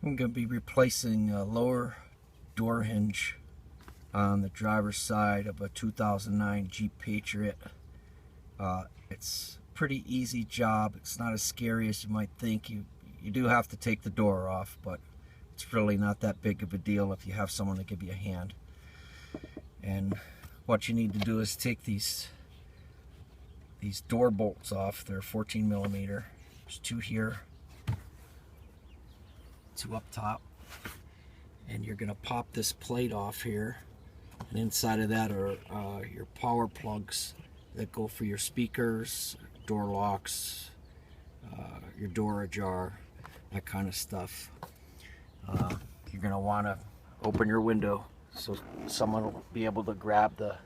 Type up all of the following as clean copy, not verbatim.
I'm going to be replacing a lower door hinge on the driver's side of a 2009 Jeep Patriot. It's a pretty easy job. It's not as scary as you might think. You do have to take the door off, but it's really not that big of a deal if you have someone to give you a hand. And what you need to do is take these door bolts off. They're 14 millimeter. There's two here, two up top, and you're going to pop this plate off here, and inside of that are your power plugs that go for your speakers, door locks, your door ajar, that kind of stuff. You're going to want to open your window so someone will be able to grab the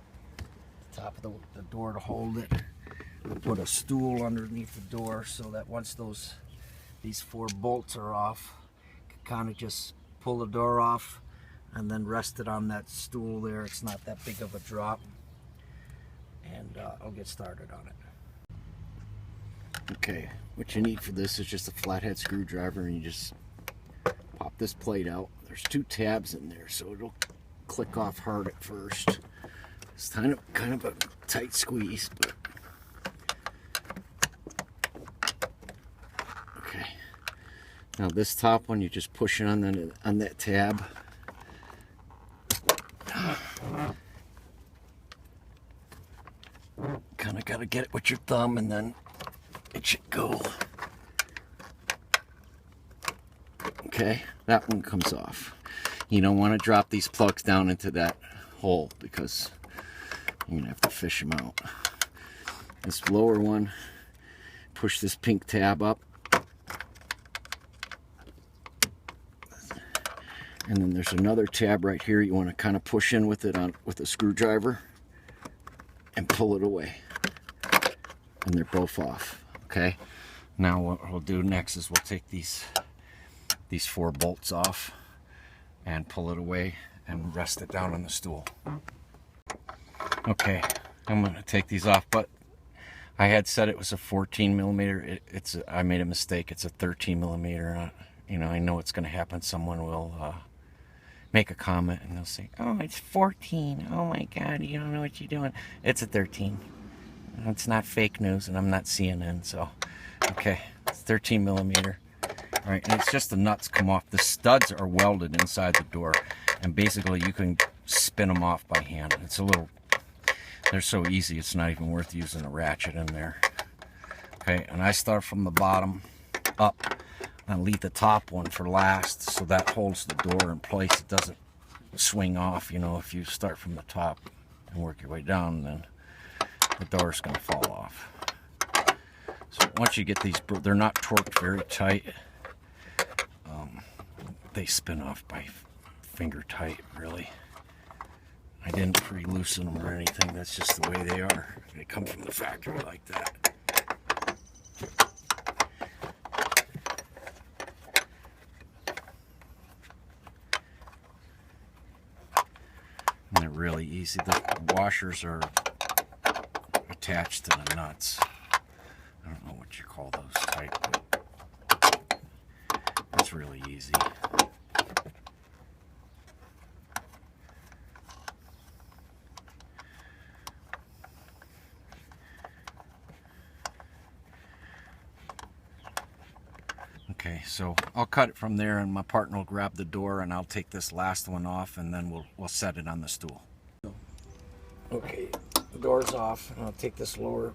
top of the door to hold it. We'll put a stool underneath the door so that once these four bolts are off, you can kind of just pull the door off and then rest it on that stool there. It's not that big of a drop, and I'll get started on it. Okay, what you need for this is just a flathead screwdriver, and you just pop this plate out. There's two tabs in there, so it'll click off hard at first. It's kind of a tight squeeze, but okay. Now this top one, you just push it on that tab. Kind of got to get it with your thumb, and then it should go. Okay, that one comes off. You don't want to drop these plugs down into that hole because you're going to have to fish them out. This lower one, push this pink tab up. And then there's another tab right here you want to kind of push in with it with a screwdriver and pull it away. And they're both off. Okay. Now what we'll do next is we'll take these four bolts off and pull it away and rest it down on the stool. Okay, I'm going to take these off, but I had said it was a 14 millimeter. I made a mistake. It's a 13 millimeter. I know it's going to happen. Someone will make a comment and they'll say, "Oh, it's 14. Oh my God, you don't know what you're doing." It's a 13. It's not fake news, and I'm not CNN. So, okay, it's 13 millimeter. All right, and it's just the nuts come off. The studs are welded inside the door, and basically you can spin them off by hand. They're so easy, it's not even worth using a ratchet in there. Okay, and I start from the bottom up and leave the top one for last, so that holds the door in place. It doesn't swing off. If you start from the top and work your way down, then the door's going to fall off. So once you get these, they're not torqued very tight. They spin off by finger tight, really. I didn't pre-loosen them or anything. That's just the way they are. They come from the factory like that. And they're really easy. The washers are attached to the nuts. I don't know what you call those type, but it's really easy. Okay, so I'll cut it from there, and my partner will grab the door, and I'll take this last one off, and then we'll set it on the stool. Okay, the door's off, and I'll take this lower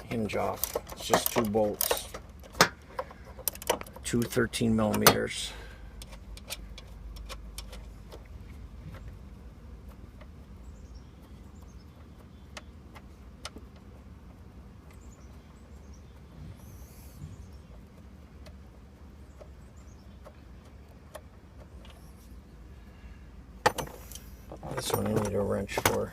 hinge off. It's just two bolts, two 13 millimeters. This one I need a wrench for.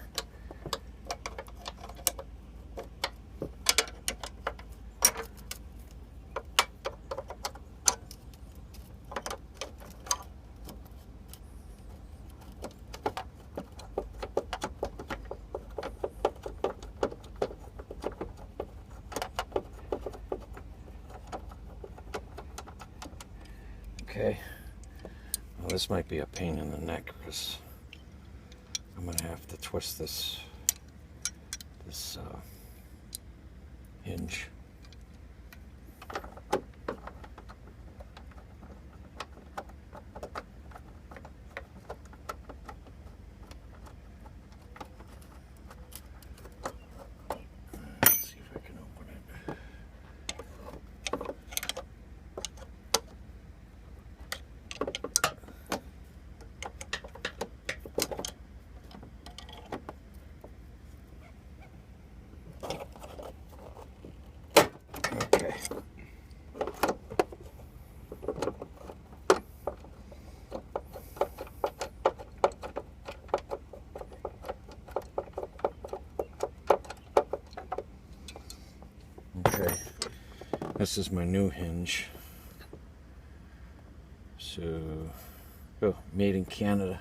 Okay, Well, this might be a pain in the neck because I'm gonna have to twist this hinge. Let's see if I can open it. Okay. Okay, this is my new hinge. So, oh, made in Canada.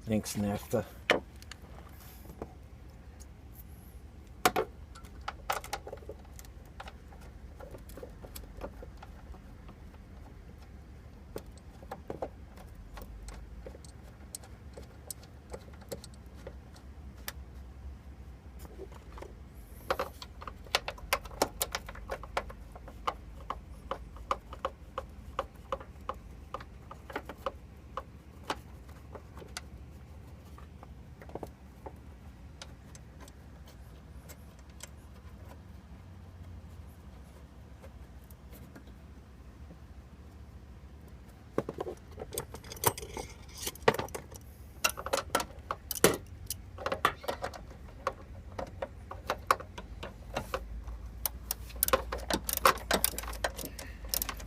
Thanks, NAFTA.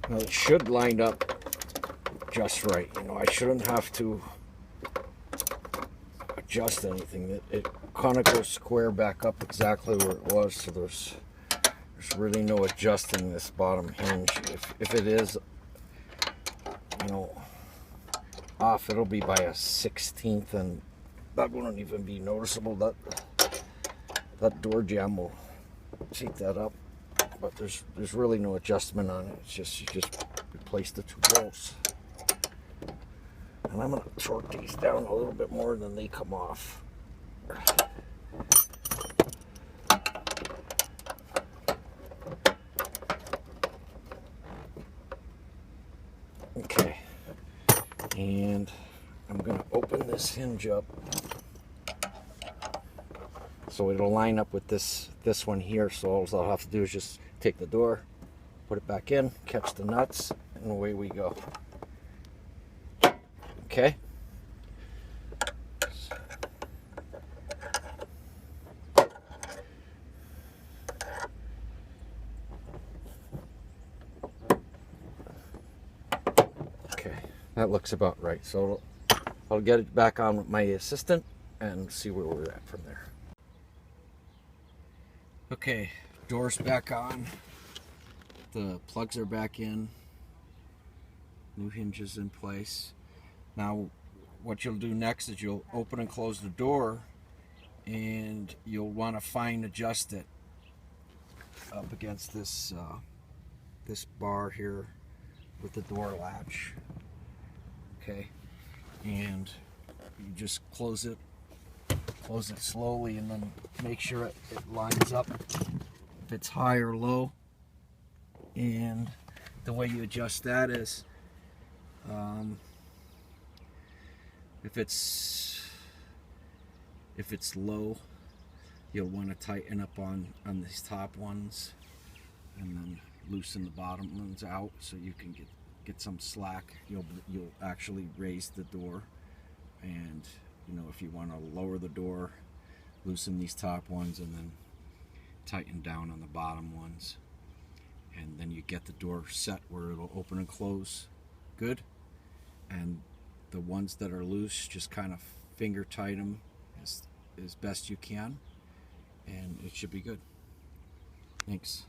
Now it should line up just right. You know, I shouldn't have to adjust anything. It kind of goes square back up exactly where it was. So there's really no adjusting this bottom hinge. If it is, you know, off, it'll be by a 1/16, and that wouldn't even be noticeable. That door jamb will take that up. But there's really no adjustment on it. It's just you just replace the two bolts. And I'm gonna torque these down a little bit more than they come off. Okay, and I'm gonna open this hinge up so it'll line up with this one here. So all I'll have to do is just take the door, put it back in, catch the nuts, and away we go. Okay. Okay, that looks about right. So I'll get it back on with my assistant and see where we're at from there. Okay, door's back on. The plugs are back in. New hinges in place. Now, what you'll do next is you'll open and close the door, and you'll want to fine adjust it up against this this bar here with the door latch. Okay, and you just close it slowly, and then make sure it lines up if it's high or low. And the way you adjust that is if it's low, you'll want to tighten up on these top ones, and then loosen the bottom ones out so you can get some slack. You'll actually raise the door, and you know, if you want to lower the door, loosen these top ones and then tighten down on the bottom ones, and then you get the door set where it'll open and close good. And the ones that are loose, just kind of finger tight them as best you can, and it should be good. Thanks.